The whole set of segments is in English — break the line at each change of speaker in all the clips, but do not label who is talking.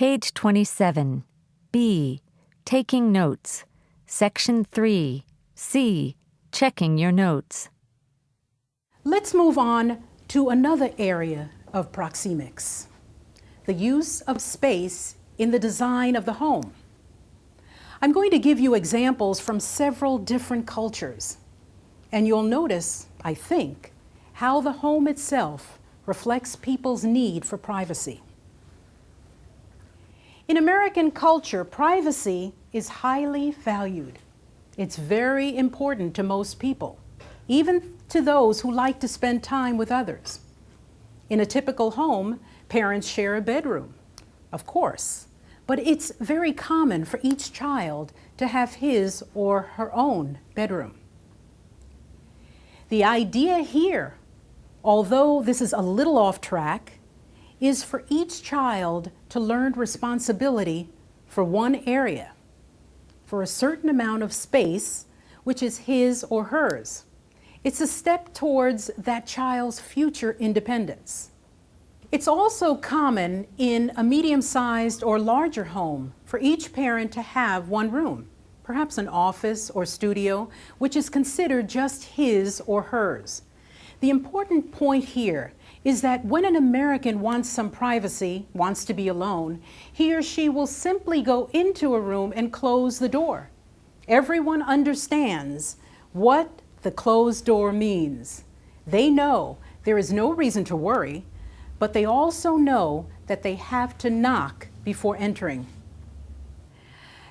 Page 27. B. Taking notes. Section 3. C. Checking your notes.
Let's move on to another area of proxemics, the use of space in the design of the home. I'm going to give you examples from several different cultures, and you'll notice, I think, how the home itself reflects people's need for privacy. In American culture, privacy is highly valued. It's very important to most people, even to those who like to spend time with others. In a typical home, parents share a bedroom, of course, but it's very common for each child to have his or her own bedroom. The idea here, although this is a little off track, is for each child to learn responsibility for one area, for a certain amount of space, which is his or hers. It's a step towards that child's future independence. It's also common in a medium-sized or larger home for each parent to have one room, perhaps an office or studio, which is considered just his or hers. The important point here is that when an American wants some privacy, wants to be alone, he or she will simply go into a room and close the door. Everyone understands what the closed door means. They know there is no reason to worry, but they also know that they have to knock before entering.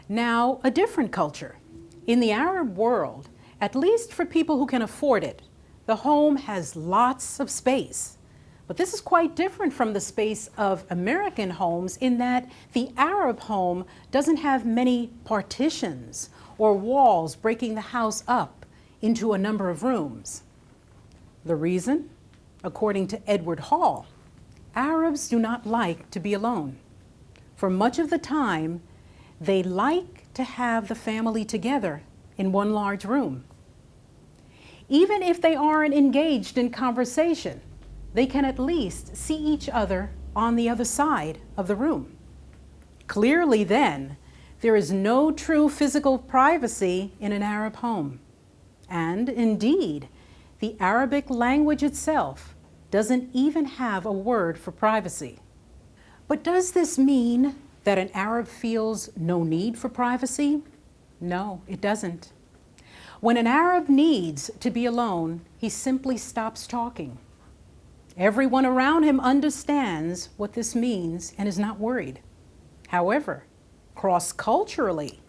Now, a different culture. In the Arab world, at least for people who can afford it, the home has lots of space. But this is quite different from the space of American homes in that the Arab home doesn't have many partitions or walls breaking the house up into a number of rooms. The reason? According to Edward Hall, Arabs do not like to be alone. For much of the time, they like to have the family together in one large room. Even if they aren't engaged in conversation, they can at least see each other on the other side of the room. Clearly then, there is no true physical privacy in an Arab home. And indeed, the Arabic language itself doesn't even have a word for privacy. But does this mean that an Arab feels no need for privacy? No, it doesn't. When an Arab needs to be alone, he simply stops talking. Everyone around him understands what this means and is not worried. However, cross-culturally,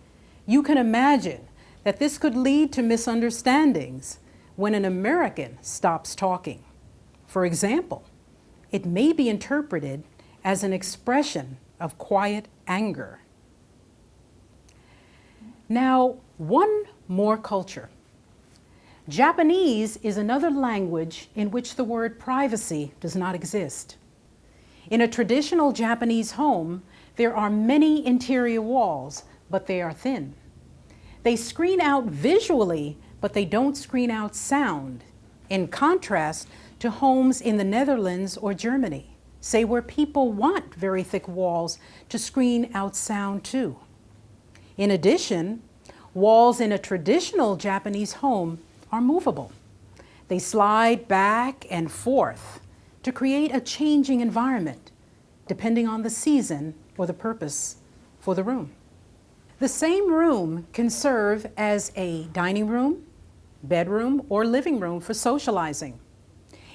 you can imagine that this could lead to misunderstandings when an American stops talking. For example, it may be interpreted as an expression of quiet anger. Now, one more culture. Japanese is another language in which the word privacy does not exist. In a traditional Japanese home, there are many interior walls, but they are thin. They screen out visually, but they don't screen out sound, in contrast to homes in the Netherlands or Germany, say where people want very thick walls to screen out sound too. In addition, walls in a traditional Japanese home are movable. They slide back and forth to create a changing environment, depending on the season or the purpose for the room. The same room can serve as a dining room, bedroom, or living room for socializing.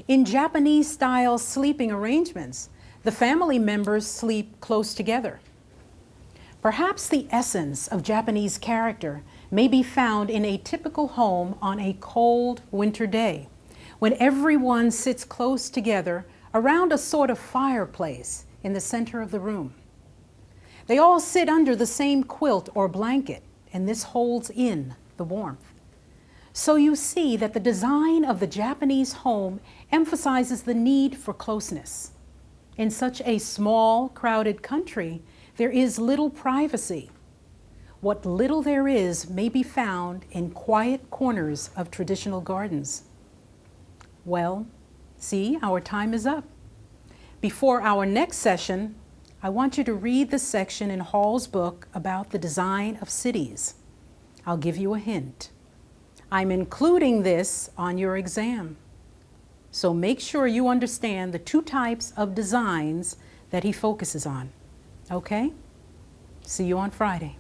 In Japanese-style sleeping arrangements, the family members sleep close together. Perhaps the essence of Japanese character may be found in a typical home on a cold winter day, when everyone sits close together around a sort of fireplace in the center of the room. They all sit under the same quilt or blanket, and this holds in the warmth. So you see that the design of the Japanese home emphasizes the need for closeness. In such a small, crowded country, there is little privacy. What little there is may be found in quiet corners of traditional gardens. Well, see, our time is up. Before our next session, I want you to read the section in Hall's book about the design of cities. I'll give you a hint. I'm including this on your exam. So make sure you understand the two types of designs that he focuses on. Okay? See you on Friday.